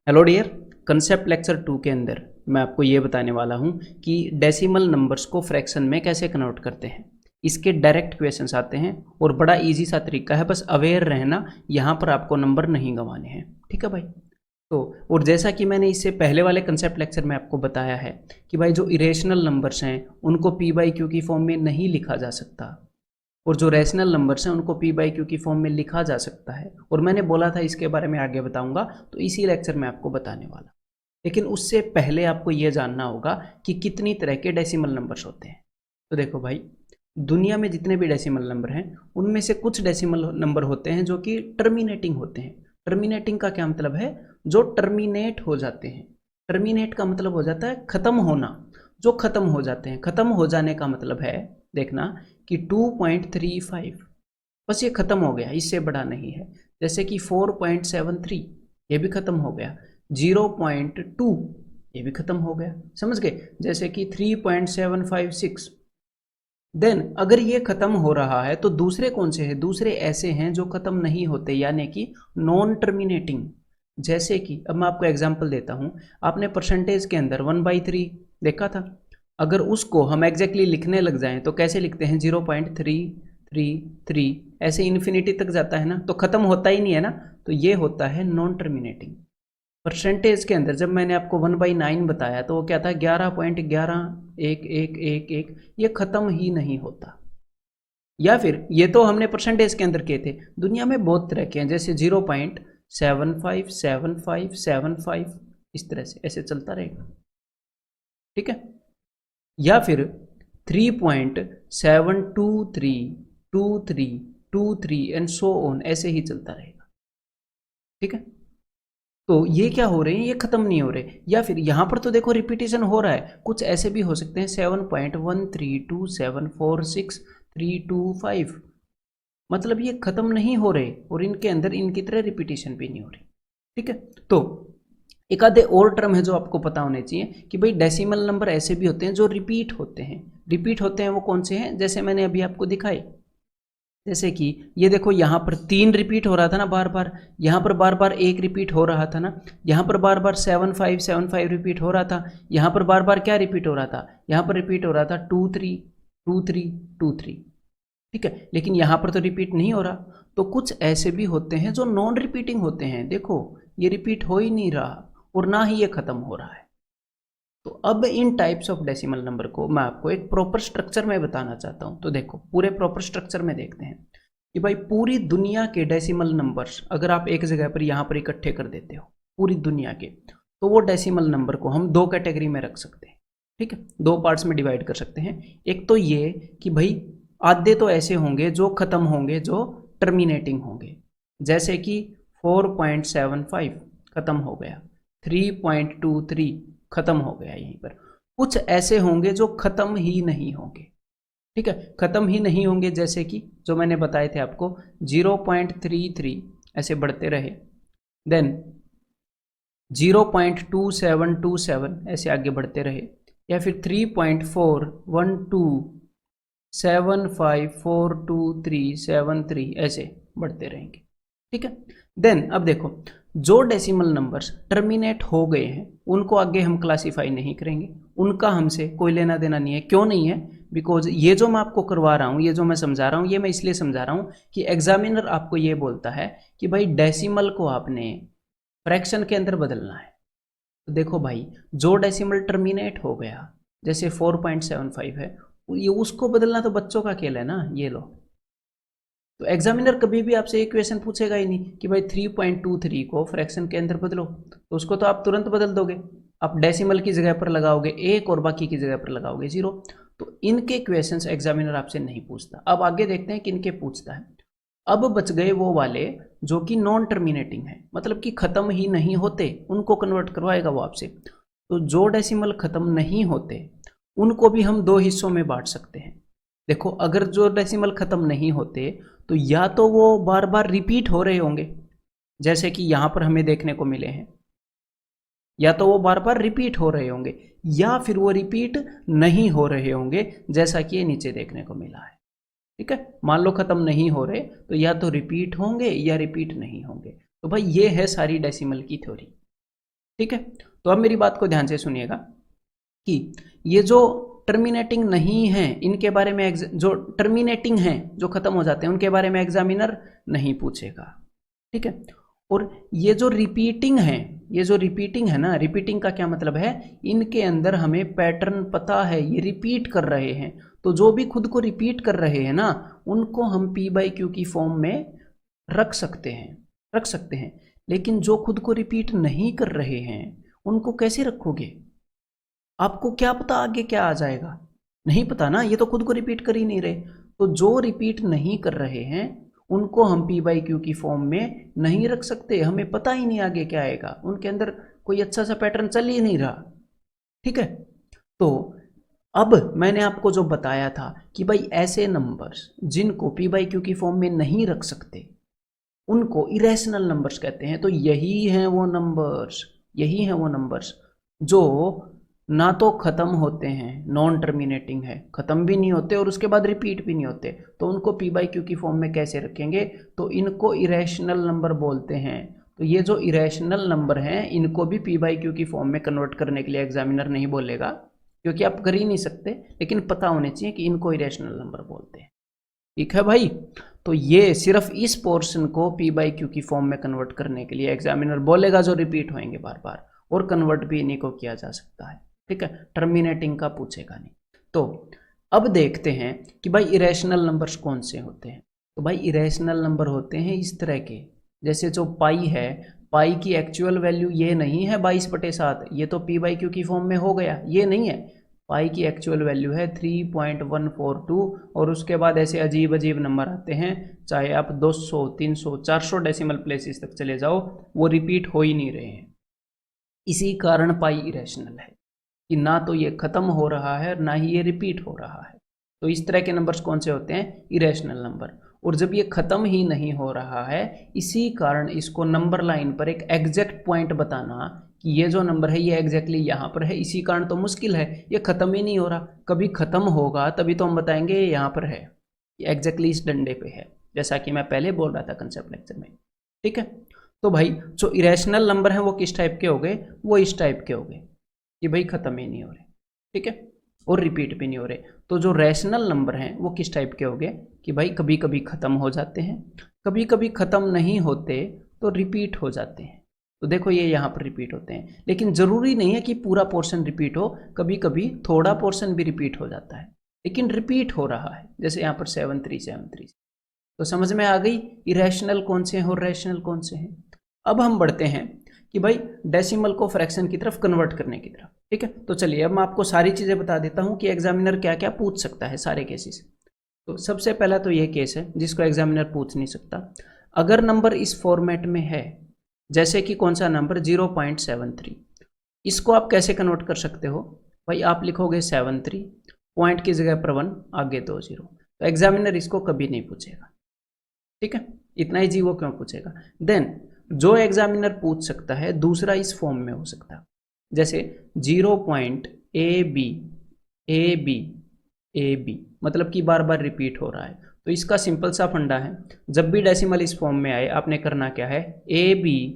Hello dear. Concept lecture 2 के अंदर मैं आपको ये बताने वाला हूँ कि डेसिमल नंबर्स को फ्रैक्शन में कैसे कन्वर्ट करते हैं। इसके डायरेक्ट क्वेश्चंस आते हैं और बड़ा इजी सा तरीका है, बस अवेयर रहना, यहाँ पर आपको नंबर नहीं गंवाने हैं। ठीक है भाई। तो और जैसा कि मैंने इससे पहले वाले कंसेप्ट लेक्चर में आपको बताया है कि भाई जो इरेशनल नंबर्स हैं उनको पी बाई क्यू की फॉर्म में नहीं लिखा जा सकता, और जो रैशनल नंबर्स हैं उनको पी बाई क्यू की फॉर्म में लिखा जा सकता है। और मैंने बोला था इसके बारे में आगे बताऊंगा, तो इसी लेक्चर में आपको बताने वाला। लेकिन उससे पहले आपको यह जानना होगा कि कितनी तरह के डेसिमल नंबर्स होते हैं। तो देखो भाई, दुनिया में जितने भी डेसिमल नंबर हैं उनमें से कुछ डेसिमल नंबर होते हैं जो कि टर्मिनेटिंग होते हैं। टर्मिनेटिंग का क्या मतलब है? जो टर्मिनेट हो जाते हैं। टर्मिनेट का मतलब हो जाता है खत्म होना। जो खत्म हो जाते हैं, खत्म हो जाने का मतलब है, देखना कि 2.35 बस ये खत्म हो गया, इससे बड़ा नहीं है। जैसे कि 4.73 ये भी खत्म हो गया। 0.2 ये भी खत्म हो गया, समझ गए? जैसे कि 3.756। देन अगर ये खत्म हो रहा है तो दूसरे कौन से हैं? दूसरे ऐसे हैं जो खत्म नहीं होते, यानी कि नॉन टर्मिनेटिंग। जैसे कि अब मैं आपको एग्जांपल देता हूं। आपने परसेंटेज के अंदर 1/3 देखा था। अगर उसको हम एग्जैक्टली लिखने लग जाएं तो कैसे लिखते हैं? 0.333 ऐसे इन्फिनिटी तक जाता है ना, तो खत्म होता ही नहीं है ना, तो ये होता है नॉन टर्मिनेटिंग। परसेंटेज के अंदर जब मैंने आपको 1/9 बताया तो वो क्या था? 11.111111, ये खत्म ही नहीं होता। या फिर ये तो हमने परसेंटेज के अंदर किए थे, दुनिया में बहुत तरह के हैं, जैसे 0.757575, इस तरह से ऐसे चलता रहेगा। ठीक है। या फिर 3.7232323 एंड सो ऑन, ऐसे ही चलता रहेगा। ठीक है। तो ये क्या हो रहे हैं? ये खत्म नहीं हो रहे। या फिर यहां पर तो देखो रिपीटेशन हो रहा है, कुछ ऐसे भी हो सकते हैं 7.132746 325, मतलब ये खत्म नहीं हो रहे और इनके अंदर इनकी तरह रिपीटेशन भी नहीं हो रही। ठीक है। तो एक आधे और टर्म है जो आपको पता होने चाहिए कि भाई डेसिमल नंबर ऐसे भी होते हैं जो रिपीट होते हैं। रिपीट होते हैं वो कौन से हैं? जैसे मैंने अभी आपको दिखाए, जैसे कि ये देखो, यहाँ पर 3 रिपीट हो रहा था ना बार बार, यहाँ पर बार बार 1 रिपीट हो रहा था ना, यहाँ पर बार बार 7575 रिपीट हो रहा था, यहाँ पर बार बार क्या रिपीट हो रहा था? यहाँ पर रिपीट हो रहा था 232323। ठीक है। लेकिन यहाँ पर तो रिपीट नहीं हो रहा। तो कुछ ऐसे भी होते हैं जो नॉन रिपीटिंग होते हैं। देखो, ये रिपीट हो ही नहीं रहा और ना ही ये खत्म हो रहा है। तो अब इन टाइप्स ऑफ डेसिमल नंबर को मैं आपको एक प्रॉपर स्ट्रक्चर में बताना चाहता हूं। तो देखो, पूरे प्रॉपर स्ट्रक्चर में देखते हैं कि भाई पूरी दुनिया के डेसिमल नंबर्स अगर आप एक जगह पर यहाँ पर इकट्ठे कर देते हो, पूरी दुनिया के, तो वो डेसिमल नंबर को हम दो कैटेगरी में रख सकते हैं। ठीक है, दो पार्ट्स में डिवाइड कर सकते हैं। एक तो ये कि भाई आधे तो ऐसे होंगे जो खत्म होंगे, जो टर्मिनेटिंग होंगे, जैसे कि 4.75 खत्म हो गया, 3.23 खत्म हो गया यहीं पर। कुछ ऐसे होंगे जो खत्म ही नहीं होंगे। ठीक है, खत्म ही नहीं होंगे, जैसे कि जो मैंने बताए थे आपको, 0.33 ऐसे बढ़ते रहे, देन 0.2727 ऐसे आगे बढ़ते रहे, या फिर 3.4127542373 ऐसे बढ़ते रहेंगे। ठीक है। देन अब देखो, जो डेसिमल नंबर्स टर्मिनेट हो गए हैं उनको आगे हम क्लासीफाई नहीं करेंगे, उनका हमसे कोई लेना देना नहीं है। क्यों नहीं है? बिकॉज ये जो मैं आपको करवा रहा हूँ, ये जो मैं समझा रहा हूँ, ये मैं इसलिए समझा रहा हूँ कि एग्जामिनर आपको ये बोलता है कि भाई डेसिमल को आपने फ्रैक्शन के अंदर बदलना है। तो देखो भाई, जो डेसिमल टर्मिनेट हो गया, जैसे 4.75 है, ये उसको बदलना तो बच्चों का खेल है ना, ये लो। तो एग्जामिनर कभी भी आपसे एक क्वेश्चन पूछेगा ही नहीं कि भाई 3.23 को फ्रैक्शन के अंदर बदलो, तो उसको तो आप तुरंत बदल दोगे। आप डेसिमल की जगह पर लगाओगे 1 और बाकी की जगह पर लगाओगे 0। तो इनके क्वेश्चंस एग्जामिनर आपसे नहीं पूछता। अब आगे देखते हैं किनके पूछता है। अब बच गए वो वाले जो कि नॉन टर्मिनेटिंग है, मतलब कि खत्म ही नहीं होते, उनको कन्वर्ट करवाएगा वो आपसे। तो जो डेसिमल खत्म नहीं होते उनको भी हम दो हिस्सों में बांट सकते हैं। देखो, अगर जो डेसिमल खत्म नहीं होते तो या तो वो बार बार रिपीट हो रहे होंगे, जैसे कि यहां पर हमें देखने को मिले हैं, या तो वो बार बार रिपीट हो रहे होंगे, या फिर वो रिपीट नहीं हो रहे होंगे, जैसा कि ये नीचे देखने को मिला है। ठीक है, मान लो खत्म नहीं हो रहे तो या तो रिपीट होंगे या रिपीट नहीं होंगे। तो भाई ये है सारी डेसिमल की थ्योरी। ठीक है। तो अब मेरी बात को ध्यान से सुनिएगा कि ये जो टर्मिनेटिंग नहीं है इनके बारे में जो टर्मिनेटिंग हैं जो खत्म हो जाते हैं उनके बारे में एग्जामिनर नहीं पूछेगा, ठीक है। और ये जो रिपीटिंग है ना, रिपीटिंग का क्या मतलब है, इनके अंदर हमें पैटर्न पता है, ये रिपीट कर रहे हैं, तो जो भी खुद को रिपीट कर रहे हैं ना उनको हम P बाई क्यू की फॉर्म में रख सकते हैं। लेकिन जो खुद को रिपीट नहीं कर रहे हैं उनको कैसे रखोगे? आपको क्या पता आगे क्या आ जाएगा, नहीं पता ना, ये तो खुद को रिपीट कर ही नहीं रहे। तो जो रिपीट नहीं कर रहे हैं उनको हम P बाई क्यू की फॉर्म में नहीं रख सकते, हमें पता ही नहीं आगे क्या आएगा, उनके अंदर कोई अच्छा सा पैटर्न चल ही नहीं रहा, ठीक है। तो अब मैंने आपको जो बताया था कि भाई ऐसे नंबर्स जिनको P बाई क्यू की फॉर्म में नहीं रख सकते उनको इरेशनल नंबर्स कहते हैं। तो यही हैं वो नंबर्स जो ना तो ख़त्म होते हैं, नॉन टर्मिनेटिंग है, ख़त्म भी नहीं होते और उसके बाद रिपीट भी नहीं होते, तो उनको P बाई क्यू की फॉर्म में कैसे रखेंगे? तो इनको इरेशनल नंबर बोलते हैं। तो ये जो इरेशनल नंबर हैं इनको भी P बाई क्यू की फॉर्म में कन्वर्ट करने के लिए एग्जामिनर नहीं बोलेगा, क्योंकि आप कर ही नहीं सकते, लेकिन पता होने चाहिए कि इनको इरेशनल नंबर बोलते हैं, ठीक है भाई। तो ये सिर्फ इस पोर्शन को P बाई क्यू की फॉर्म में कन्वर्ट करने के लिए एग्जामिनर बोलेगा जो रिपीट होंगे बार बार, और कन्वर्ट भी इन्हीं को किया जा सकता है, ठीक है, टर्मिनेटिंग का पूछेगा नहीं। तो अब देखते हैं कि भाई इरेशनल नंबर्स कौन से होते हैं। तो भाई इरेशनल नंबर होते हैं इस तरह के, जैसे जो पाई है, पाई की एक्चुअल वैल्यू ये नहीं है 22/7, ये तो P बाई क्यू की फॉर्म में हो गया, ये नहीं है। पाई की एक्चुअल वैल्यू है 3.142 और उसके बाद ऐसे अजीब अजीब नंबर आते हैं, चाहे आप 200, 300, 400 डेसिमल प्लेसेस तक चले जाओ, वो रिपीट हो ही नहीं रहे हैं। इसी कारण पाई इरेशनल है कि ना तो ये ख़त्म हो रहा है ना ही ये रिपीट हो रहा है। तो इस तरह के नंबर्स कौन से होते हैं? Irrational number. और जब ये ख़त्म ही नहीं हो रहा है, इसी कारण इसको नंबर लाइन पर एक एग्जैक्ट पॉइंट बताना कि ये जो नंबर है ये एग्जैक्टली यहाँ पर है, इसी कारण तो मुश्किल है, ये ख़त्म ही नहीं हो रहा। कभी ख़त्म होगा तभी तो हम बताएंगे ये यहाँ पर है, ये एग्जैक्टली इस डंडे पे है, जैसा कि मैं पहले बोल रहा था कंसेप्ट लेक्चर में, ठीक है। तो भाई जो इरेशनल नंबर हैं वो किस टाइप के हो गए? वो इस टाइप के हो गए कि भाई ख़त्म ही नहीं हो रहे, ठीक है, और रिपीट भी नहीं हो रहे। तो जो रैशनल नंबर हैं वो किस टाइप के हो गए कि भाई कभी कभी ख़त्म हो जाते हैं, कभी कभी ख़त्म नहीं होते तो रिपीट हो जाते हैं। तो देखो ये यहाँ पर रिपीट होते हैं, लेकिन ज़रूरी नहीं है कि पूरा पोर्शन रिपीट हो, कभी कभी थोड़ा पोर्शन भी रिपीट हो जाता है, लेकिन रिपीट हो रहा है, जैसे यहाँ पर 7373। तो समझ में आ गई इरेशनल कौन से हैं और रैशनल कौन से हैं। अब हम बढ़ते हैं कि भाई डेसिमल को फ्रैक्शन की तरफ कन्वर्ट करने की तरफ, ठीक है। तो चलिए अब मैं आपको सारी चीज़ें बता देता हूँ कि एग्जामिनर क्या क्या पूछ सकता है, सारे केसेस। तो सबसे पहला तो ये केस है जिसको एग्जामिनर पूछ नहीं सकता, अगर नंबर इस फॉर्मेट में है, जैसे कि कौन सा नंबर 0.73, इसको आप कैसे कन्वर्ट कर सकते हो? भाई आप लिखोगे 73, पॉइंट की जगह पर 1, आगे 2 0, तो एग्जामिनर इसको कभी नहीं पूछेगा, ठीक है, इतना ही जी वो क्यों पूछेगा। देन जो एग्जामिनर पूछ सकता है दूसरा इस फॉर्म में हो सकता है, जैसे 0.AB मतलब कि बार बार रिपीट हो रहा है। तो इसका सिंपल सा फंडा है, जब भी डेसिमल इस फॉर्म में आए आपने करना क्या है, AB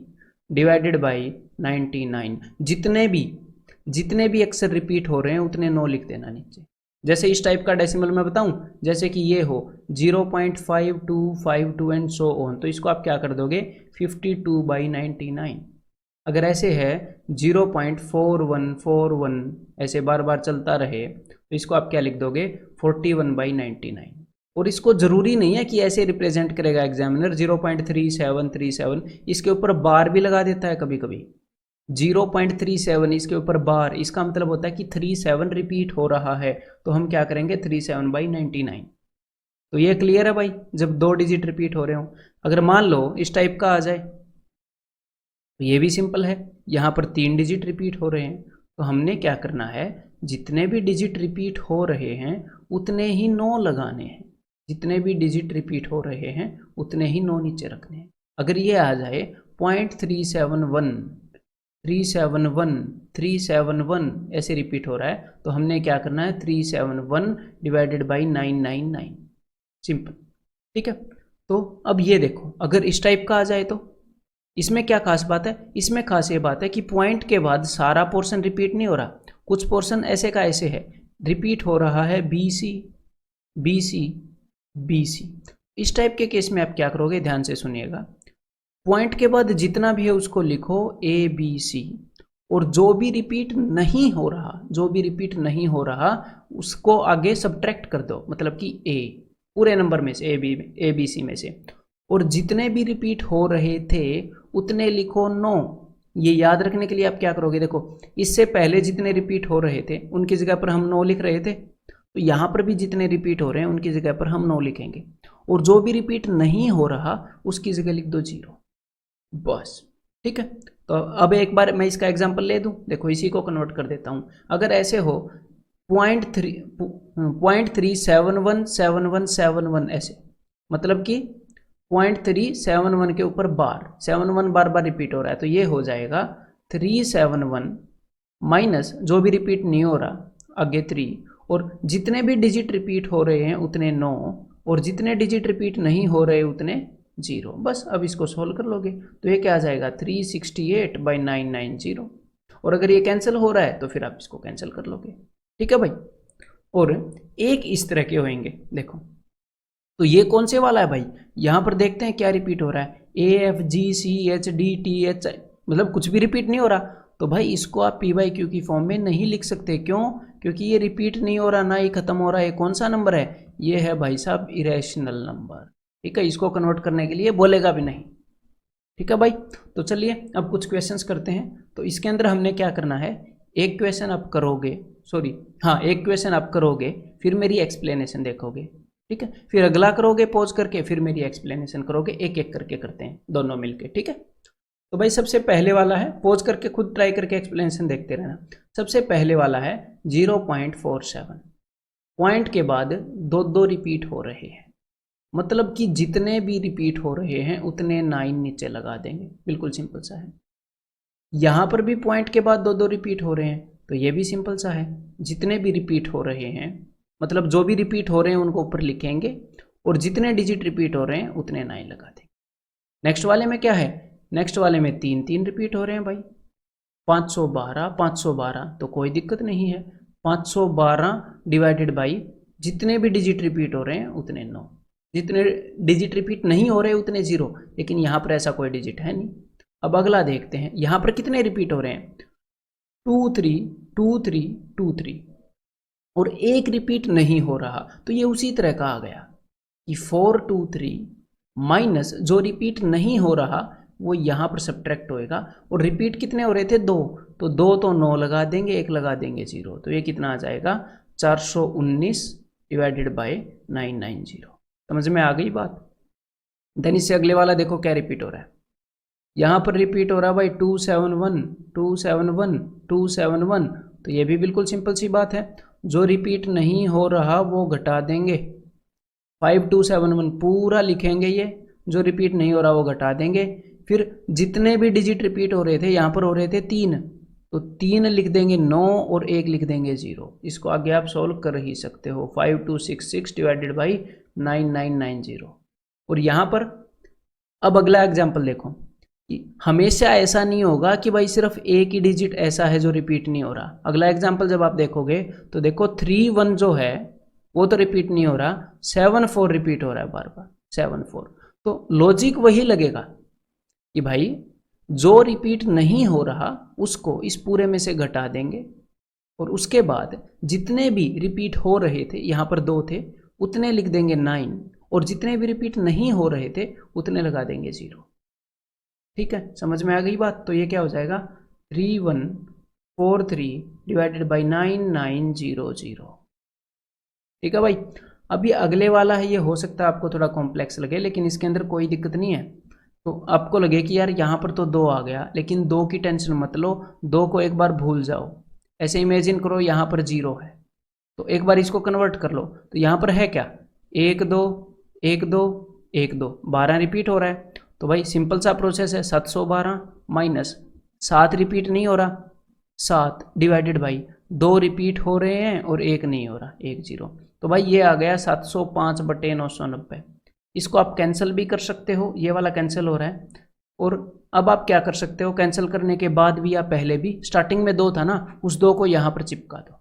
डिवाइडेड बाई 99, जितने भी अक्षर रिपीट हो रहे हैं उतने 9 लिख देना नीचे। जैसे इस टाइप का डेसिमल मैं बताऊं, जैसे कि ये हो 0.5252 एंड सो ऑन, तो इसको आप क्या कर दोगे 52/99। अगर ऐसे है 0.4141 ऐसे बार बार चलता रहे तो इसको आप क्या लिख दोगे 41/99। और इसको ज़रूरी नहीं है कि ऐसे रिप्रेजेंट करेगा एग्जामिनर 0.3737, इसके ऊपर बार भी लगा देता है कभी कभी 0.37 इसके ऊपर बार, इसका मतलब होता है कि 37 रिपीट हो रहा है, तो हम क्या करेंगे 37/99। तो ये क्लियर है भाई, जब 2 डिजिट रिपीट हो रहे हो। अगर मान लो इस टाइप का आ जाए तो ये भी सिंपल है, यहाँ पर 3 डिजिट रिपीट हो रहे हैं, तो हमने क्या करना है, जितने भी डिजिट रिपीट हो रहे हैं उतने ही 9 लगाने हैं, जितने भी डिजिट रिपीट हो रहे हैं उतने ही 9 नीचे रखने हैं। अगर ये आ जाए 0.371 ऐसे रिपीट हो रहा है, तो हमने क्या करना है 371 डिवाइडेड बाई 999, सिंपल, ठीक है। तो अब ये देखो अगर इस टाइप का आ जाए तो इसमें क्या खास बात है, इसमें खास ये बात है कि पॉइंट के बाद सारा पोर्शन रिपीट नहीं हो रहा, कुछ पोर्शन ऐसे का ऐसे है, रिपीट हो रहा है B C B C B C. इस टाइप के केस में आप क्या करोगे, ध्यान से सुनिएगा, पॉइंट के बाद जितना भी है उसको लिखो ए बी सी, और जो भी रिपीट नहीं हो रहा, जो भी रिपीट नहीं हो रहा उसको आगे सब्ट्रैक्ट कर दो, मतलब कि ए पूरे नंबर में से, ए बी सी में से, और जितने भी रिपीट हो रहे थे उतने लिखो 9। ये याद रखने के लिए आप क्या करोगे, देखो इससे पहले जितने रिपीट हो रहे थे उनकी जगह पर हम 9 लिख रहे थे, तो यहाँ पर भी जितने रिपीट हो रहे हैं उनकी जगह पर हम 9 लिखेंगे, और जो भी रिपीट नहीं हो रहा उसकी जगह लिख दो 0, बस। ठीक है, तो अब एक बार मैं इसका एग्जांपल ले दूं, देखो इसी को कन्वर्ट कर देता हूं। अगर ऐसे हो 0.3717171 ऐसे, मतलब कि 0.371 के ऊपर बार 71 बार बार रिपीट हो रहा है, तो ये हो जाएगा 371 माइनस जो भी रिपीट नहीं हो रहा आगे 3, और जितने भी डिजिट रिपीट हो रहे हैं उतने 9, और जितने डिजिट रिपीट नहीं हो रहे उतने 0। बस अब इसको सोल्व कर लोगे तो ये क्या आ जाएगा 368/990, और अगर ये कैंसिल हो रहा है तो फिर आप इसको कैंसिल कर लोगे। ठीक है भाई, और एक इस तरह के होंगे, देखो तो ये कौन से वाला है भाई, यहाँ पर देखते हैं क्या रिपीट हो रहा है, AFGCHDTH, मतलब कुछ भी रिपीट नहीं हो रहा, तो भाई इसको आप P/Q की फॉर्म में नहीं लिख सकते। क्यों? क्योंकि ये रिपीट नहीं हो रहा, ना ही खत्म हो रहा है। कौन सा नंबर है? ये है भाई साहब इरेशनल नंबर। ठीक है, इसको कन्वर्ट करने के लिए बोलेगा भी नहीं। ठीक है भाई, तो चलिए अब कुछ क्वेश्चंस करते हैं। तो इसके अंदर हमने क्या करना है, एक क्वेश्चन आप करोगे, एक क्वेश्चन आप करोगे, फिर मेरी एक्सप्लेनेशन देखोगे। ठीक है, फिर अगला करोगे पॉज करके, फिर मेरी एक्सप्लेनेशन करोगे, एक एक करके करते हैं दोनों मिलके। ठीक है, तो भाई सबसे पहले वाला है, पॉज करके खुद ट्राई करके एक्सप्लेनेशन देखते रहना। सबसे पहले वाला है 0.47, पॉइंट के बाद दो रिपीट हो रहे हैं, मतलब कि जितने भी रिपीट हो रहे हैं उतने 9 नीचे लगा देंगे, बिल्कुल सिंपल सा है। यहाँ पर भी पॉइंट के बाद दो रिपीट हो रहे हैं, तो ये भी सिंपल सा है, जितने भी रिपीट हो रहे हैं, मतलब जो भी रिपीट हो रहे हैं उनको ऊपर लिखेंगे, और जितने डिजिट रिपीट हो रहे हैं उतने 9 लगा देंगे। नेक्स्ट वाले में क्या है, नेक्स्ट वाले में 3 रिपीट हो रहे हैं भाई, 512 तो कोई दिक्कत नहीं है, 512 डिवाइडेड बाई जितने भी डिजिट रिपीट हो रहे हैं उतने 9, जितने डिजिट रिपीट नहीं हो रहे उतने 0, लेकिन यहाँ पर ऐसा कोई डिजिट है नहीं। अब अगला देखते हैं, यहाँ पर कितने रिपीट हो रहे हैं, 2 3 2 3 2 3, और एक रिपीट नहीं हो रहा, तो ये उसी तरह का आ गया कि 4 2 3 माइनस जो रिपीट नहीं हो रहा वो यहाँ पर सब्ट्रैक्ट होएगा, और रिपीट कितने हो रहे थे 2, तो 2 तो 9 लगा देंगे, एक लगा देंगे 0, तो ये कितना आ जाएगा 419 डिवाइडेड बाय 990। समझ में आ गई बात। देन इससे अगले वाला देखो क्या रिपीट हो रहा है, यहाँ पर रिपीट हो रहा है भाई 271 271 271, तो ये भी बिल्कुल सिंपल सी बात है, जो रिपीट नहीं हो रहा वो घटा देंगे, 5271 पूरा लिखेंगे, ये जो रिपीट नहीं हो रहा वो घटा देंगे। फिर जितने भी डिजिट रिपीट हो रहे थे, यहाँ पर हो रहे थे 3, तो 3 लिख देंगे 9 और 1 लिख देंगे 0। इसको आगे आप सोल्व कर ही सकते हो, 5266 डिवाइडेड बाई 9990। और यहाँ पर अब अगला एग्जाम्पल देखो, हमेशा ऐसा नहीं होगा कि भाई सिर्फ एक ही डिजिट ऐसा है जो रिपीट नहीं हो रहा। अगला एग्जाम्पल जब आप देखोगे तो देखो 31 जो है वो तो रिपीट नहीं हो रहा, 74 रिपीट हो रहा है बार बार, 74। तो लॉजिक वही लगेगा कि भाई जो रिपीट नहीं हो रहा उसको इस पूरे में से घटा देंगे, और उसके बाद जितने भी रिपीट हो रहे थे, यहाँ पर 2 थे, उतने लिख देंगे 9, और जितने भी रिपीट नहीं हो रहे थे उतने लगा देंगे 0। ठीक है, समझ में आ गई बात। तो ये क्या हो जाएगा 3143 डिवाइडेड बाई 9900। ठीक है भाई, अब ये अगले वाला है, ये हो सकता है आपको थोड़ा कॉम्प्लेक्स लगे, लेकिन इसके अंदर कोई दिक्कत नहीं है। तो आपको लगे कि यार यहाँ पर तो 2 आ गया, लेकिन 2 की टेंशन मत लो, 2 को एक बार भूल जाओ, ऐसे इमेजिन करो यहाँ पर 0 है, तो एक बार इसको कन्वर्ट कर लो, तो यहाँ पर है क्या 1 2 1 2 1 2, 12 रिपीट हो रहा है। तो भाई सिंपल सा प्रोसेस है, 712 माइनस 7 रिपीट नहीं हो रहा, 7 डिवाइडेड बाई 2 रिपीट हो रहे हैं और 1 नहीं हो रहा, 1 0, तो भाई ये आ गया 705/990। इसको आप कैंसिल भी कर सकते हो, ये वाला कैंसिल हो रहा है, और अब आप क्या कर सकते हो, कैंसिल करने के बाद भी या पहले भी, स्टार्टिंग में 2 था ना, उस 2 को यहाँ पर चिपका दो।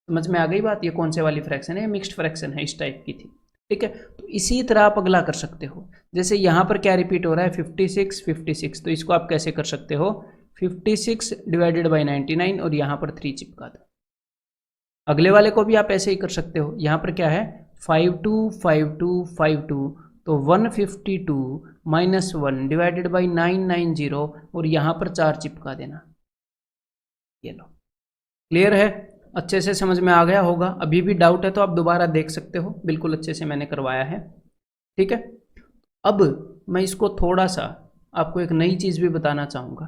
समझ में आ गई बात, ये कौन से वाली फ्रैक्शन है, मिक्स्ड फ्रैक्शन है, इस टाइप की थी। ठीक है, तो इसी तरह आप अगला कर सकते हो। जैसे यहाँ पर क्या रिपीट हो रहा है, 56 56, तो इसको आप कैसे कर सकते हो, 56 डिवाइडेड बाई 99 और यहाँ पर 3 चिपका दो। अगले वाले को भी आप ऐसे ही कर सकते हो। यहाँ पर क्या है, 52 52 52, तो 152 माइनस 1 डिवाइडेड बाई 990 और यहाँ पर 4 चिपका देना। ये लो, क्लियर है, अच्छे से समझ में आ गया होगा। अभी भी डाउट है तो आप दोबारा देख सकते हो, बिल्कुल अच्छे से मैंने करवाया है। ठीक है, अब मैं इसको थोड़ा सा आपको एक नई चीज़ भी बताना चाहूँगा।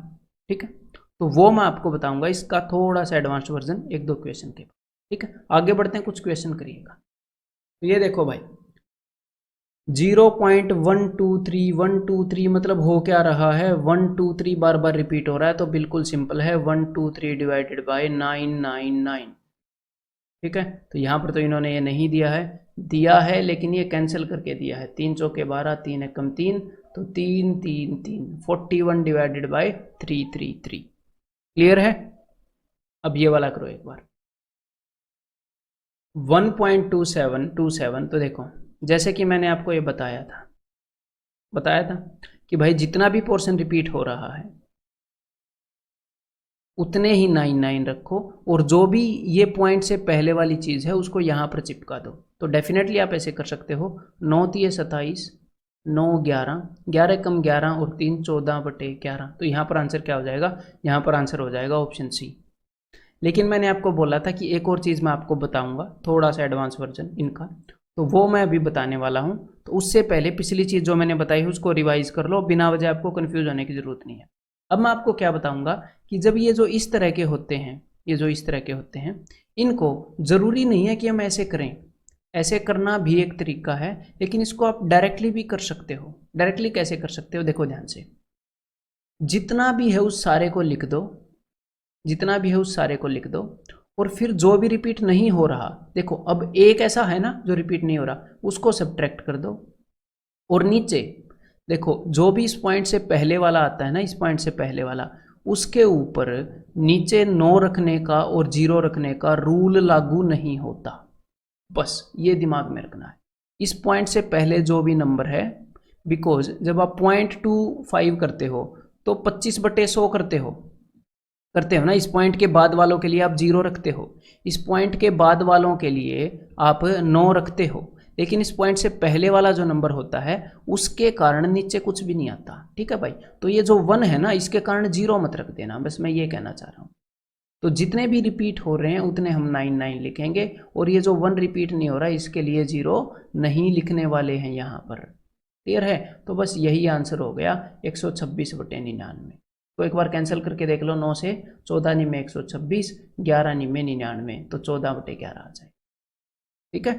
ठीक है, तो वो मैं आपको बताऊंगा इसका थोड़ा सा एडवांस वर्जन 1-2 क्वेश्चन के बाद। ठीक है, आगे बढ़ते हैं, कुछ क्वेश्चन करिएगा। तो ये देखो भाई, 0.123 मतलब हो क्या रहा है, 123 बार बार रिपीट हो रहा है, तो बिल्कुल सिंपल है, 123 डिवाइडेड बाय 999। ठीक है, तो यहाँ पर तो इन्होंने ये नहीं दिया है लेकिन ये कैंसिल करके दिया है, 3 चौके 12, 3 एकम 3, तो 3 3 3, 41 डिवाइडेड बाय 333। क्लियर है, अब ये वाला करो एक बार, 1.2727। तो देखो, जैसे कि मैंने आपको ये बताया था कि भाई जितना भी पोर्शन रिपीट हो रहा है उतने ही 99 रखो, और जो भी ये पॉइंट से पहले वाली चीज़ है उसको यहाँ पर चिपका दो। तो डेफिनेटली आप ऐसे कर सकते हो, 9 3 27, 9 11, 11 कम 11 और 3 14/11। तो यहाँ पर आंसर क्या हो जाएगा, यहाँ पर आंसर हो जाएगा ऑप्शन सी। लेकिन मैंने आपको बोला था कि एक और चीज़ मैं आपको बताऊंगा, थोड़ा सा एडवांस वर्जन इनका, तो वो मैं अभी बताने वाला हूँ। तो उससे पहले पिछली चीज़ जो मैंने बताई है उसको रिवाइज कर लो, बिना वजह आपको कन्फ्यूज होने की ज़रूरत नहीं है। अब मैं आपको क्या बताऊंगा कि जब ये जो इस तरह के होते हैं, इनको ज़रूरी नहीं है कि हम ऐसे करें, ऐसे करना भी एक तरीका है, लेकिन इसको आप डायरेक्टली भी कर सकते हो। डायरेक्टली कैसे कर सकते हो, देखो ध्यान से, जितना भी है उस सारे को लिख दो, और फिर जो भी रिपीट नहीं हो रहा, देखो अब एक ऐसा है ना जो रिपीट नहीं हो रहा, उसको सब्ट्रैक्ट कर दो। और नीचे देखो, जो भी इस पॉइंट से पहले वाला आता है ना, इस पॉइंट से पहले वाला, उसके ऊपर नीचे 9 रखने का और 0 रखने का रूल लागू नहीं होता। बस ये दिमाग में रखना है, इस पॉइंट से पहले जो भी नंबर है, बिकॉज जब आप 0.25 करते हो तो 25/100 करते हो ना। इस पॉइंट के बाद वालों के लिए आप 0 रखते हो, इस पॉइंट के बाद वालों के लिए आप 9 रखते हो, लेकिन इस पॉइंट से पहले वाला जो नंबर होता है उसके कारण नीचे कुछ भी नहीं आता। ठीक है भाई, तो ये जो 1 है ना, इसके कारण 0 मत रख देना, बस मैं ये कहना चाह रहा हूँ। तो जितने भी रिपीट हो रहे हैं उतने हम 99 लिखेंगे, और ये जो 1 रिपीट नहीं हो रहा है इसके लिए 0 नहीं लिखने वाले हैं यहाँ पर। क्लियर है, तो बस यही आंसर हो गया 126/99। तो एक बार कैंसिल करके देख लो, 9 से 14 निमे 126, 11 निमे 99, तो 14/11 आ जाए। ठीक है,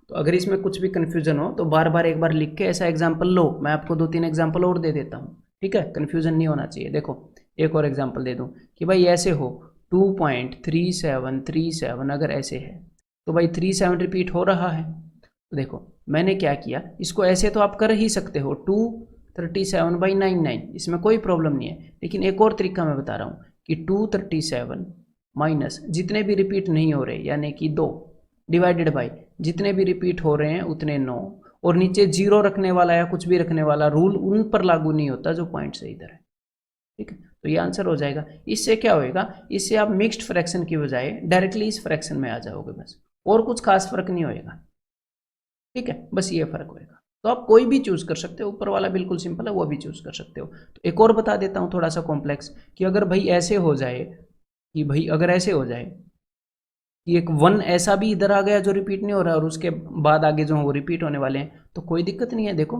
तो अगर इसमें कुछ भी कन्फ्यूजन हो तो बार बार एक बार लिख के ऐसा एग्जाम्पल लो, मैं आपको 2-3 एग्जाम्पल और दे देता हूँ। ठीक है, कन्फ्यूजन नहीं होना चाहिए। देखो एक और एग्जाम्पल दे दूँ कि भाई ऐसे हो 2.3737, अगर ऐसे है तो भाई 37 रिपीट हो रहा है। तो देखो मैंने क्या किया, इसको ऐसे तो आप कर ही सकते हो, 237/99, इसमें कोई प्रॉब्लम नहीं है। लेकिन एक और तरीका मैं बता रहा हूँ कि 237 माइनस जितने भी रिपीट नहीं हो रहे यानी कि 2 डिवाइडेड बाई जितने भी रिपीट हो रहे हैं उतने 9, और नीचे 0 रखने वाला या कुछ भी रखने वाला रूल उन पर लागू नहीं होता जो पॉइंट से इधर है। ठीक है, तो ये आंसर हो जाएगा। इससे क्या होएगा, इससे आप मिक्स्ड फ्रैक्शन की बजाय डायरेक्टली इस फ्रैक्शन में आ जाओगे, बस और कुछ खास फर्क नहीं होएगा। ठीक है, बस ये फर्क होएगा। तो आप कोई भी चूज कर सकते हो, ऊपर वाला बिल्कुल सिंपल है वो भी चूज कर सकते हो। तो एक और बता देता हूँ थोड़ा सा कॉम्प्लेक्स, कि अगर भाई ऐसे हो जाए कि एक 1 ऐसा भी इधर आ गया जो रिपीट नहीं हो रहा, और उसके बाद आगे जो वो रिपीट होने वाले हैं, तो कोई दिक्कत नहीं है। देखो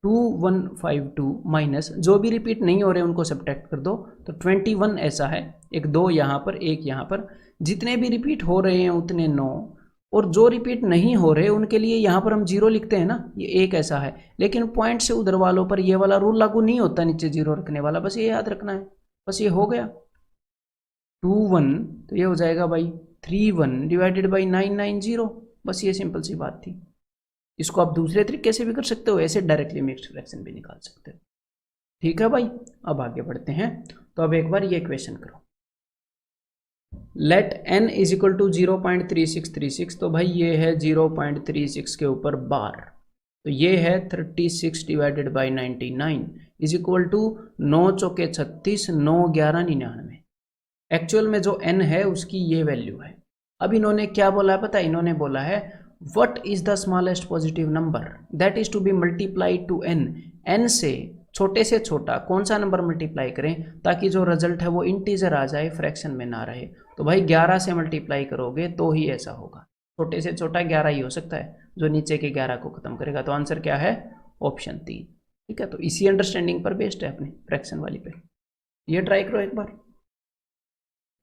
2152 माइनस जो भी रिपीट नहीं हो रहे उनको सब्ट्रैक्ट कर दो, तो 21 ऐसा है, एक 2 यहाँ पर, एक यहाँ पर, जितने भी रिपीट हो रहे हैं उतने 9, और जो रिपीट नहीं हो रहे उनके लिए यहाँ पर हम 0 लिखते हैं ना, ये एक ऐसा है। लेकिन पॉइंट से उधर वालों पर ये वाला रूल लागू नहीं होता, नीचे 0 रखने वाला, बस ये याद रखना है। बस ये हो गया 21, तो ये हो जाएगा भाई 31 डिवाइडेड बाई 990, बस ये सिंपल सी बात थी। इसको आप दूसरे तरीके से भी कर सकते हो, ऐसे डायरेक्टली मिक्स्ड फ्रैक्शन भी निकाल सकते हो। ठीक है भाई, अब आगे बढ़ते हैं। तो अब एक बार ये क्वेश्चन करो, let n is equal to 0.3636। तो भाई ये है 0.36 के ऊपर बार, तो ये है 36 divided by 99 is equal to 9 चौके 36, 9 11 99। एक्चुअल में जो n है उसकी ये वैल्यू है। अब इन्होंने क्या बोला है पता है, इन्होंने बोला है what is the smallest positive number that is to be multiplied to n। n से छोटे से छोटा कौन सा नंबर मल्टीप्लाई करें ताकि जो रिजल्ट है वो इंटीजर आ जाए, फ्रैक्शन में ना रहे। तो भाई 11 से मल्टीप्लाई करोगे तो ही ऐसा होगा, छोटे से छोटा 11 ही हो सकता है जो नीचे के 11 को खत्म करेगा। तो आंसर क्या है, ऑप्शन 3। ठीक है, तो इसी अंडरस्टैंडिंग पर बेस्ड है अपनी फ्रैक्शन वाली पे, ये ट्राई करो एक बार।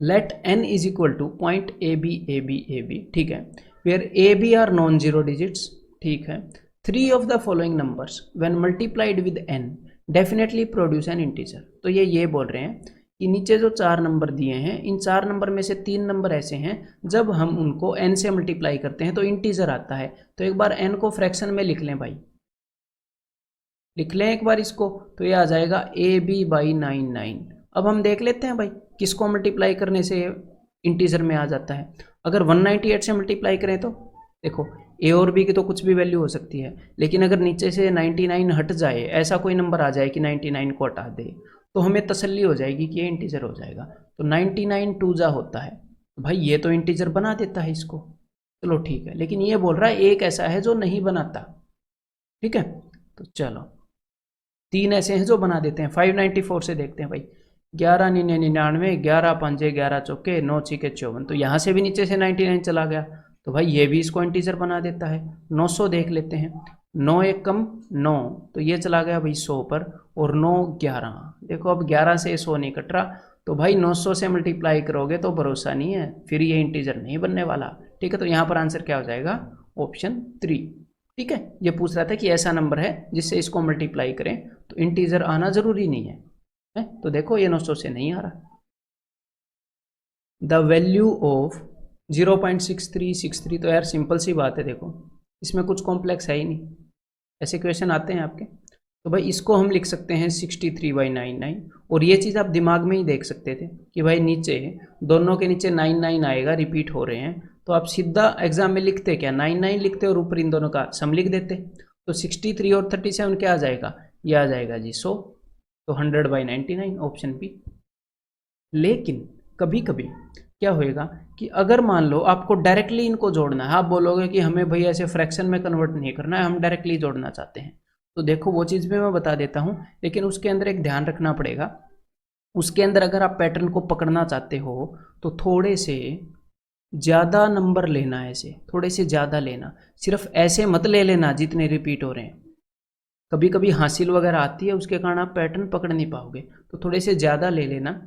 Let n is equal to point a b a b a b, ठीक है, where a b are non zero digits, ठीक है। 3 of the following numbers when multiplied with n definitely produce an integer. तो ये बोल रहे हैं कि नीचे जो 4 नंबर दिए हैं, इन 4 नंबर में से 3 नंबर ऐसे हैं जब हम उनको n से मल्टीप्लाई करते हैं तो इंटीजर आता है। तो एक बार n को फ्रैक्शन में लिख लें भाई, लिख लें एक बार इसको, तो ये आ जाएगा ए बी बाई 99। अब हम देख लेते हैं भाई किसको मल्टीप्लाई करने से इंटीजर में आ जाता है। अगर 198 से मल्टीप्लाई करें तो देखो ए और बी की तो कुछ भी वैल्यू हो सकती है, लेकिन अगर नीचे से 99 हट जाए, ऐसा कोई नंबर आ जाए कि 99 को हटा दे, तो हमें तसल्ली हो जाएगी कि ये इंटीजर हो जाएगा। तो 99 टू होता है, तो भाई ये तो इंटीजर बना देता है इसको, चलो ठीक है। लेकिन ये बोल रहा है एक ऐसा है जो नहीं बनाता, ठीक है। तो चलो 3 ऐसे हैं जो बना देते हैं। 594 से देखते हैं भाई, 11 99, 11 पंजे 11 चौके 9 छीके 54। तो यहाँ से भी नीचे से 99 चला गया, तो भाई ये भी इसको इंटीजर बना देता है। 900 देख लेते हैं, 9 एक कम 9, तो ये चला गया भाई 100 पर, और 9 11। देखो अब 11 से 100 नहीं कट रहा, तो भाई 900 से मल्टीप्लाई करोगे तो भरोसा नहीं है, फिर ये इंटीजर नहीं बनने वाला। ठीक है, तो यहाँ पर आंसर क्या हो जाएगा, ऑप्शन 3। ठीक है, ये पूछ रहा था कि ऐसा नंबर है जिससे इसको मल्टीप्लाई करें तो इंटीजर आना जरूरी नहीं है, तो देखो ये 900 से नहीं आ रहा। द वैल्यू ऑफ 0.6363, तो यार सिंपल सी बात है, देखो इसमें कुछ कॉम्प्लेक्स है ही नहीं, ऐसे क्वेश्चन आते हैं आपके। तो भाई इसको हम लिख सकते हैं 63/99, और ये चीज़ आप दिमाग में ही देख सकते थे कि भाई नीचे दोनों के नीचे 99 आएगा, रिपीट हो रहे हैं, तो आप सीधा एग्जाम में लिखते क्या, 99 लिखते और ऊपर इन दोनों का सम लिख देते। तो 63 और 37 क्या आ जाएगा, ये आ जाएगा जी 100, तो 100/99 ऑप्शन बी। लेकिन कभी कभी क्या होएगा कि अगर मान लो आपको डायरेक्टली इनको जोड़ना है, आप बोलोगे कि हमें भाई ऐसे फ्रैक्शन में कन्वर्ट नहीं करना है, हम डायरेक्टली जोड़ना चाहते हैं, तो देखो वो चीज़ भी मैं बता देता हूँ, लेकिन उसके अंदर एक ध्यान रखना पड़ेगा। उसके अंदर अगर आप पैटर्न को पकड़ना चाहते हो तो थोड़े से ज़्यादा नंबर लेना है, ऐसे थोड़े से ज़्यादा लेना, सिर्फ ऐसे मत ले लेना जितने रिपीट हो रहे हैं। कभी कभी हासिल वगैरह आती है, उसके कारण आप पैटर्न पकड़ नहीं पाओगे, तो थोड़े से ज़्यादा ले लेना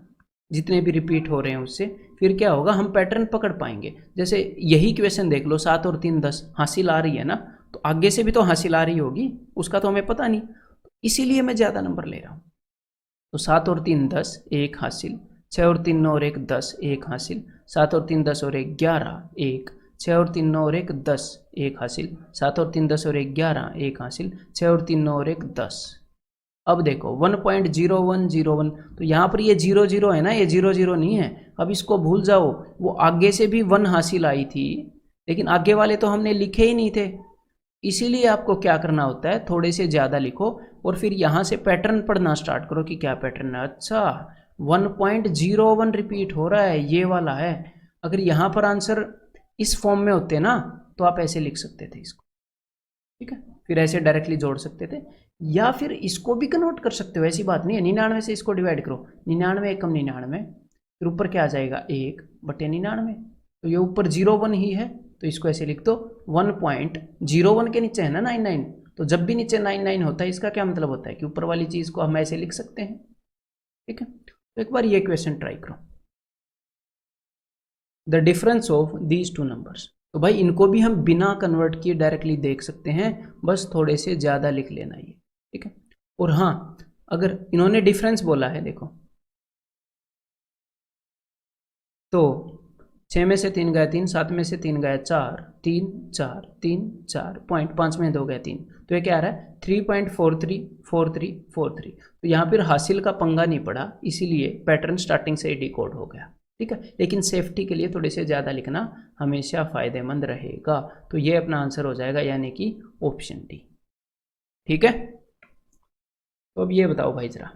जितने भी रिपीट हो रहे हैं उससे, फिर क्या होगा, हम पैटर्न पकड़ पाएंगे। जैसे यही क्वेश्चन देख लो, 7 और 3 10 हासिल आ रही है ना, तो आगे से भी तो हासिल आ रही होगी, उसका तो हमें पता नहीं, इसीलिए मैं ज़्यादा नंबर ले रहा हूँ। तो 7 और 3 10 1 हासिल, 6 और 3 9 और 1 10 1 हासिल, 7 और 3 10 और 1 11 1, 6 और 3 9 और 1 10 1 हासिल, 7 और 3 10 और 1 11 1 हासिल, 6 और 3 9 और 1 10। अब देखो 1.0101, तो यहाँ पर ये 00 है ना, ये 00 नहीं है। अब इसको भूल जाओ, वो आगे से भी 1 हासिल आई थी, लेकिन आगे वाले तो हमने लिखे ही नहीं थे। इसीलिए आपको क्या करना होता है, थोड़े से ज़्यादा लिखो और फिर यहाँ से पैटर्न पढ़ना स्टार्ट करो कि क्या पैटर्न है। अच्छा 1.01 रिपीट हो रहा है, ये वाला है। अगर यहाँ पर आंसर इस फॉर्म में होते ना तो आप ऐसे लिख सकते थे इसको, ठीक है, फिर ऐसे डायरेक्टली जोड़ सकते थे, या फिर इसको भी कन्वर्ट कर सकते हो, ऐसी बात नहीं है। 99 से इसको डिवाइड करो, 99 1 कम 99, फिर ऊपर क्या आ जाएगा 1/99, तो ये ऊपर 01 ही है, तो इसको ऐसे लिख दो 1.01 के नीचे है ना 99, तो जब भी नीचे 99 होता है इसका क्या मतलब होता है कि ऊपर वाली चीज़ को हम ऐसे लिख सकते हैं, ठीक है। तो एक बार ये क्वेश्चन ट्राई करो, the difference of these two numbers. तो भाई इनको भी हम बिना कन्वर्ट किए डायरेक्टली देख सकते हैं, बस थोड़े से ज़्यादा लिख लेना ये, ठीक है। और हाँ, अगर इन्होंने डिफरेंस बोला है देखो, तो 6 में से 3 गया 3, 7 में से 3 गया 4, 3 4 3 4 पॉइंट, 5 में 2 गया 3, तो ये क्या आ रहा है 3.434343। तो यहाँ पर हासिल का पंगा नहीं पड़ा, इसीलिए पैटर्न स्टार्टिंग से ही डिकोड हो गया। ठीक है, लेकिन सेफ्टी के लिए थोड़े से ज़्यादा लिखना हमेशा फ़ायदेमंद रहेगा। तो ये अपना आंसर हो जाएगा, यानी कि ऑप्शन डी। ठीक है, तो अब ये बताओ भाई जरा,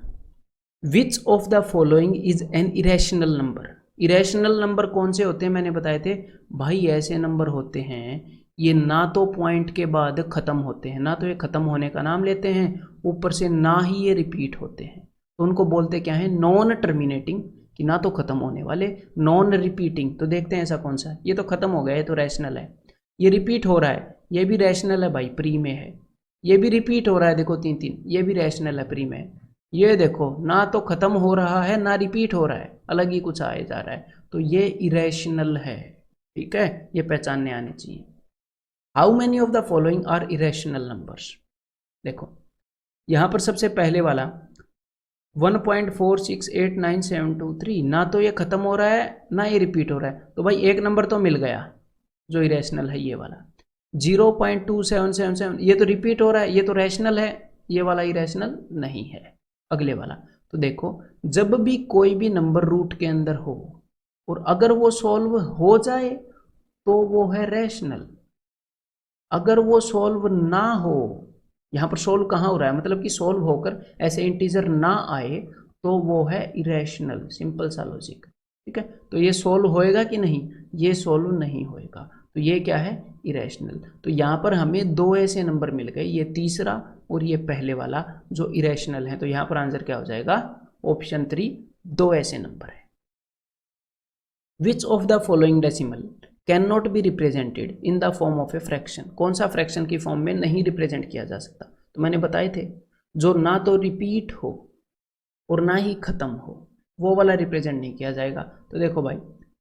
which of the following is an irrational number. Irrational number कौन से होते हैं, मैंने बताए थे भाई, ऐसे नंबर होते हैं ये ना तो पॉइंट के बाद ख़त्म होते हैं, ना तो ये ख़त्म होने का नाम लेते हैं, ऊपर से ना ही ये रिपीट होते हैं। तो उनको बोलते क्या है, नॉन टर्मिनेटिंग, कि ना तो ख़त्म होने वाले, नॉन रिपीटिंग। तो देखते हैं ऐसा कौन सा है। ये तो ख़त्म हो गया, ये तो रैशनल है। ये रिपीट हो रहा है, ये भी रैशनल है भाई, प्री में है। ये भी रिपीट हो रहा है, देखो 3 3, ये भी रैशनल है, प्री में। ये देखो ना तो ख़त्म हो रहा है ना रिपीट हो रहा है, अलग ही कुछ आए जा रहा है, तो ये इरेशनल है। ठीक है, ये पहचानने आने चाहिए। How many of the following are irrational numbers. देखो यहाँ पर सबसे पहले वाला 1.468973, ना तो ये ख़त्म हो रहा है ना ये रिपीट हो रहा है, तो भाई एक नंबर तो मिल गया जो इरेशनल है, ये वाला। 0.2777, ये तो रिपीट हो रहा है, ये तो रैशनल है, ये वाला इरेशनल नहीं है। अगले वाला तो देखो, जब भी कोई भी नंबर रूट के अंदर हो और अगर वो सॉल्व हो जाए तो वो है रैशनल, अगर वो सॉल्व ना हो, यहाँ पर सोल्व कहाँ हो रहा है, मतलब कि सोल्व होकर ऐसे इंटीजर ना आए, तो वो है इरेशनल। सिंपल सा लॉजिक। ठीक है, तो ये सोल्व होएगा कि नहीं, ये सोल्व नहीं होएगा, तो ये क्या है, इरेशनल। तो यहाँ पर हमें दो ऐसे नंबर मिल गए, ये तीसरा और ये पहले वाला जो इरेशनल है। तो यहाँ पर आंसर क्या हो जाएगा, ऑप्शन 3, दो ऐसे नंबर है। Which of the following decimal can not be represented in the form of a fraction. कौन सा फ्रैक्शन की फॉर्म में नहीं रिप्रेजेंट किया जा सकता, तो मैंने बताए थे जो ना तो रिपीट हो और ना ही खत्म हो, वो वाला रिप्रेजेंट नहीं किया जाएगा। तो देखो भाई,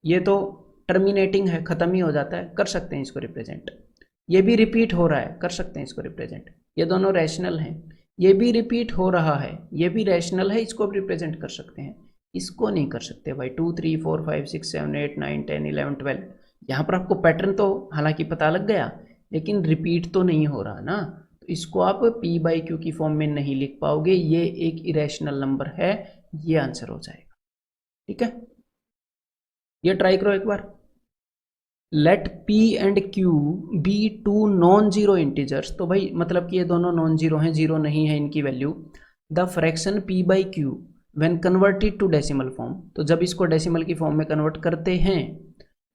ये तो टर्मिनेटिंग है, खत्म ही हो जाता है, कर सकते हैं इसको रिप्रेजेंट। ये भी रिपीट हो रहा है, कर सकते हैं इसको रिप्रेजेंट। ये दोनों रैशनल हैं, ये भी रिपीट हो रहा है, ये भी रैशनल है, इसको रिप्रेजेंट कर सकते हैं। इसको नहीं कर सकते भाई। 2 3 4 5 6 7 8 9 10 11 12, यहाँ पर आपको पैटर्न तो हालांकि पता लग गया, लेकिन रिपीट तो नहीं हो रहा ना, तो इसको आप p/q की फॉर्म में नहीं लिख पाओगे, ये एक इरेशनल नंबर है, ये आंसर हो जाएगा। ठीक है, ये ट्राई करो एक बार। Let p and q be 2 non zero integers, तो भाई मतलब कि ये दोनों नॉन जीरो हैं, जीरो नहीं है इनकी value. The fraction p/q when converted to decimal form, तो जब इसको डेसिमल की फॉर्म में कन्वर्ट करते हैं,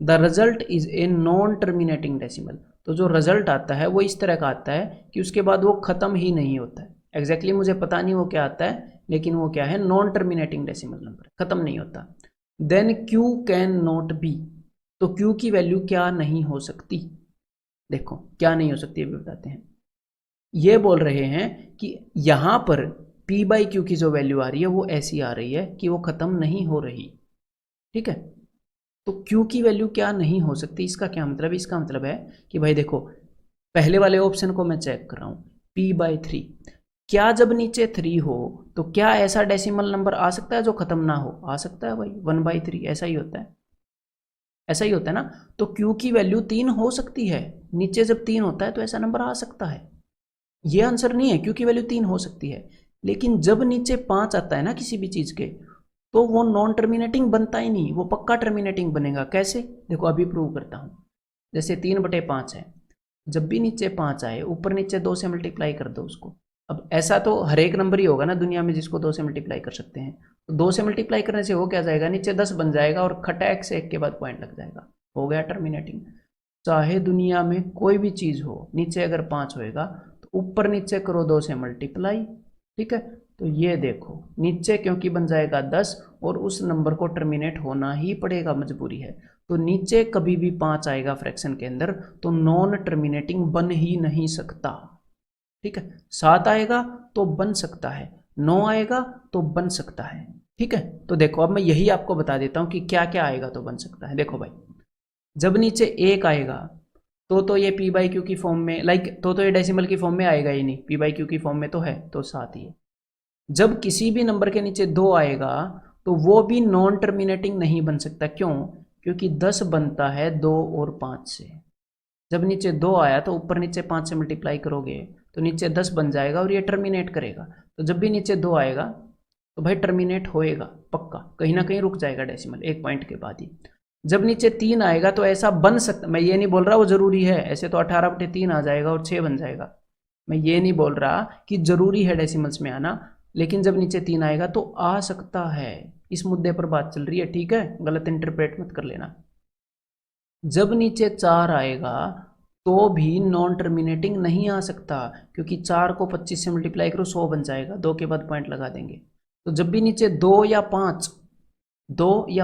the result is a non terminating decimal, तो जो रिजल्ट आता है वो इस तरह का आता है कि उसके बाद वो ख़त्म ही नहीं होता है। एग्जैक्टली मुझे पता नहीं वो क्या आता है, लेकिन वो क्या है, नॉन टर्मिनेटिंग डेसिमल नंबर, ख़त्म नहीं होता। Then q can not be, तो q की वैल्यू क्या नहीं हो सकती, देखो क्या नहीं हो सकती अभी बताते हैं। ये बोल रहे हैं कि यहाँ पर p/q की जो वैल्यू आ रही है वो ऐसी आ रही है कि वो ख़त्म नहीं हो रही। ठीक है, तो q की वैल्यू क्या नहीं हो सकती, इसका क्या मतलब है, इसका मतलब है कि भाई देखो, पहले वाले ऑप्शन को मैं चेक कर रहा हूँ, p/3, क्या जब नीचे 3 हो तो क्या ऐसा डेसिमल नंबर आ सकता है जो खत्म ना हो, आ सकता है भाई, 1/3 ऐसा ही होता है, ऐसा ही होता है ना। तो q की वैल्यू 3 हो सकती है, नीचे जब 3 होता है तो ऐसा नंबर आ सकता है। ये आंसर नहीं है, q की वैल्यू 3 हो सकती है, लेकिन जब नीचे 5 आता है ना किसी भी चीज़ के, तो वो नॉन टर्मिनेटिंग बनता ही नहीं, वो पक्का टर्मिनेटिंग बनेगा। कैसे, देखो अभी प्रूव करता हूँ। जैसे 3/5 है, जब भी नीचे 5 आए, ऊपर नीचे 2 से मल्टीप्लाई कर दो उसको। अब ऐसा तो हर एक नंबर ही होगा ना दुनिया में जिसको 2 से मल्टीप्लाई कर सकते हैं, तो 2 से मल्टीप्लाई करने से हो क्या जाएगा, नीचे 10 बन जाएगा और खटैक से 1 के बाद पॉइंट लग जाएगा, हो गया टर्मिनेटिंग। चाहे दुनिया में कोई भी चीज़ हो, नीचे अगर 5 होएगा तो ऊपर नीचे करो 2 से मल्टीप्लाई। ठीक है, तो ये देखो नीचे क्योंकि बन जाएगा 10 और उस नंबर को टर्मिनेट होना ही पड़ेगा, मजबूरी है। तो नीचे कभी भी 5 आएगा फ्रैक्शन के अंदर तो नॉन टर्मिनेटिंग बन ही नहीं सकता। ठीक है, 7 आएगा तो बन सकता है, 9 आएगा तो बन सकता है। ठीक है, तो देखो अब मैं यही आपको बता देता हूँ कि क्या क्या आएगा तो बन सकता है। देखो भाई, जब नीचे 1 आएगा तो ये p/q की फॉर्म में, तो ये डेसिमल की फॉर्म में आएगा ही नहीं, p/q की फॉर्म में तो है, तो 7 ही है। जब किसी भी नंबर के नीचे 2 आएगा तो वो भी नॉन टर्मिनेटिंग नहीं बन सकता। क्यों, क्योंकि 10 बनता है 2 और 5 से। जब नीचे 2 आया तो ऊपर नीचे 5 से मल्टीप्लाई करोगे तो नीचे 10 बन जाएगा और ये टर्मिनेट करेगा। तो जब भी नीचे 2 आएगा तो भाई टर्मिनेट होएगा पक्का, कहीं ना कहीं रुक जाएगा डेसिमल एक पॉइंट के बाद ही। जब नीचे 3 आएगा तो ऐसा बन सकता, मैं ये नहीं बोल रहा वो जरूरी है, ऐसे तो 18/3 आ जाएगा और 6 बन जाएगा। मैं ये नहीं बोल रहा कि जरूरी है डेसिमल्स में आना, लेकिन जब नीचे 3 आएगा तो आ सकता है। इस मुद्दे पर बात चल रही है, ठीक है, गलत इंटरप्रेट मत कर लेना। जब नीचे 4 आएगा तो भी नॉन टर्मिनेटिंग नहीं आ सकता, क्योंकि 4 को 25 से मल्टीप्लाई करो 100 बन जाएगा, 2 के बाद पॉइंट लगा देंगे। तो जब भी नीचे 2 या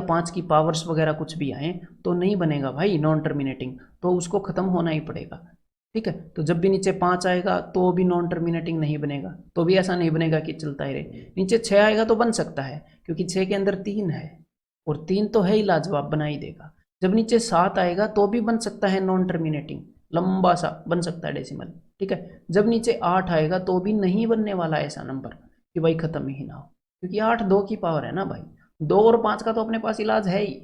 5 की पावर्स वगैरह कुछ भी आए तो नहीं बनेगा भाई नॉन टर्मिनेटिंग, तो उसको ख़त्म होना ही पड़ेगा, ठीक है। तो जब भी नीचे 5 आएगा तो भी नॉन टर्मिनेटिंग नहीं बनेगा, तो भी ऐसा नहीं बनेगा कि चलता ही रहे। नीचे 6 आएगा तो बन सकता है, क्योंकि 6 के अंदर 3 है और 3 तो है ही, लाजवाब बना ही देगा। जब नीचे 7 आएगा तो भी बन सकता है नॉन टर्मिनेटिंग, लंबा सा बन सकता है डेसिमल, ठीक है। जब नीचे 8 आएगा तो भी नहीं बनने वाला ऐसा नंबर कि भाई खत्म ही ना हो, क्योंकि 8 2 की पावर है ना भाई, 2 और 5 का तो अपने पास इलाज है ही,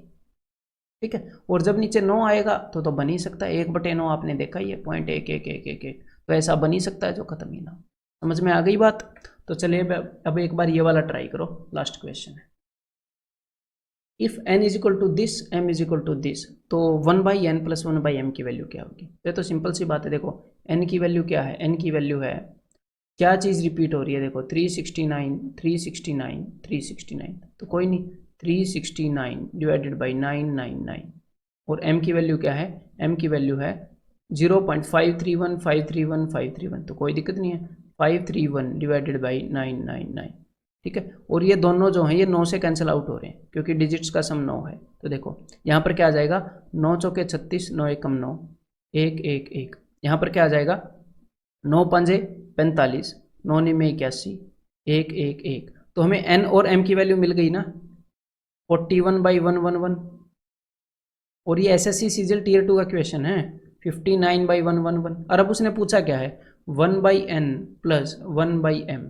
ठीक है। और जब नीचे 9 आएगा तो बन ही सकता है, 1/9 आपने देखा ही है, 0.1111, तो ऐसा बन ही सकता है जो खत्म ही ना हो। समझ में आ गई बात? तो चलिए अब एक बार ये वाला ट्राई करो, लास्ट क्वेश्चन है। If n is equal to this, m is equal to this, तो 1/n प्लस 1/m की वैल्यू क्या होगी? ये तो सिंपल सी बात है। देखो n की वैल्यू क्या है, n की वैल्यू है, क्या चीज़ रिपीट हो रही है, देखो 369 369 369, तो कोई नहीं, 369 डिवाइडेड बाई 999। और m की वैल्यू क्या है, m की वैल्यू है 0.531 531 531, तो कोई दिक्कत नहीं है, 531 डिवाइडेड बाई 999, ठीक है। और ये दोनों जो हैं ये 9 से कैंसिल आउट हो रहे हैं, क्योंकि डिजिट्स का सम 9 है। तो देखो यहाँ पर क्या आ जाएगा, 9 चौके 36, 9 एकम 9, 1 1 1। यहाँ पर क्या आ जाएगा, 9 पंजे 45, 9 निमे 81, 1 1 1। तो हमें n और m की वैल्यू मिल गई ना, 41/111। और ये SSC CGL Tier 2 का क्वेश्चन है, 59/111। और अब उसने पूछा क्या है, 1/n प्लस 1/m।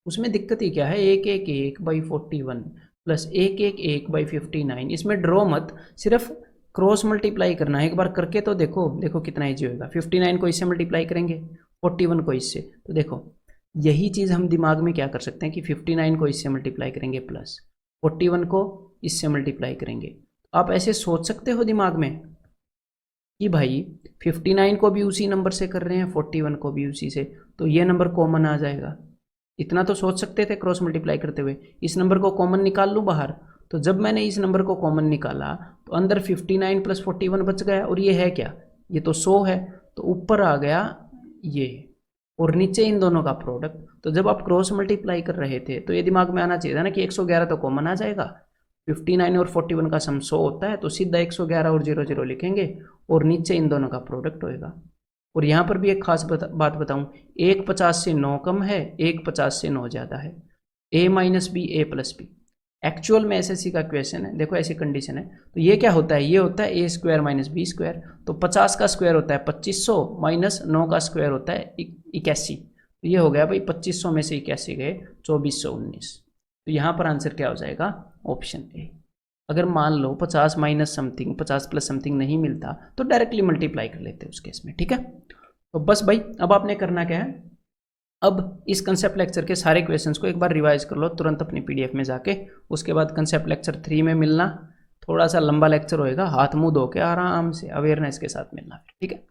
उसमें दिक्कत ही क्या है, 111/41 प्लस 111/59। इसमें ड्रॉ मत, सिर्फ क्रॉस मल्टीप्लाई करना है, एक बार करके तो देखो, देखो कितना ईजी होगा। 59 को इससे मल्टीप्लाई करेंगे, 41 को इससे, तो देखो यही चीज़ हम दिमाग में क्या कर सकते हैं कि 59 को इससे मल्टीप्लाई करेंगे प्लस 41 को इससे मल्टीप्लाई करेंगे। आप ऐसे सोच सकते हो दिमाग में कि भाई 59 को भी उसी नंबर से कर रहे हैं, 41 को भी उसी से, तो ये नंबर कॉमन आ जाएगा। इतना तो सोच सकते थे क्रॉस मल्टीप्लाई करते हुए। इस नंबर को कॉमन निकाल लूँ बाहर, तो जब मैंने इस नंबर को कॉमन निकाला तो अंदर 59 प्लस 41 बच गया, और ये है क्या, ये तो 100 है, तो ऊपर आ गया ये, और नीचे इन दोनों का प्रोडक्ट। तो जब आप क्रॉस मल्टीप्लाई कर रहे थे तो ये दिमाग में आना चाहिए था ना कि 111 तो कॉमन आ जाएगा, 59 और 41 का सम 100 होता है, तो सीधा 111 और 00 लिखेंगे और नीचे इन दोनों का प्रोडक्ट होएगा। और यहाँ पर भी एक खास बात बताऊँ, 1 50 से 9 कम है, 1 50 से 9 ज़्यादा है, a minus B A plus B. Actual में SSC का क्वेश्चन है, देखो ऐसी कंडीशन है, तो ये क्या होता है, ये होता है a² माइनस बी स्क्वायर। तो 50 का स्क्वायर होता है 2500 माइनस 9 का स्क्वायर होता है 81। तो ये हो गया भाई 2500 में से 81 गए 2419। तो यहाँ पर आंसर क्या हो जाएगा, ऑप्शन ए। अगर मान लो 50 माइनस समथिंग 50 प्लस समथिंग नहीं मिलता तो डायरेक्टली मल्टीप्लाई कर लेते उस केस में, ठीक है। तो बस भाई अब आपने करना क्या है, अब इस कंसेप्ट लेक्चर के सारे क्वेश्चंस को एक बार रिवाइज कर लो तुरंत अपनी PDF में जाके। उसके बाद कंसेप्ट लेक्चर 3 में मिलना, थोड़ा सा लंबा लेक्चर होएगा, हाथ मुंह धो के आराम से अवेयरनेस के साथ मिलना, ठीक है।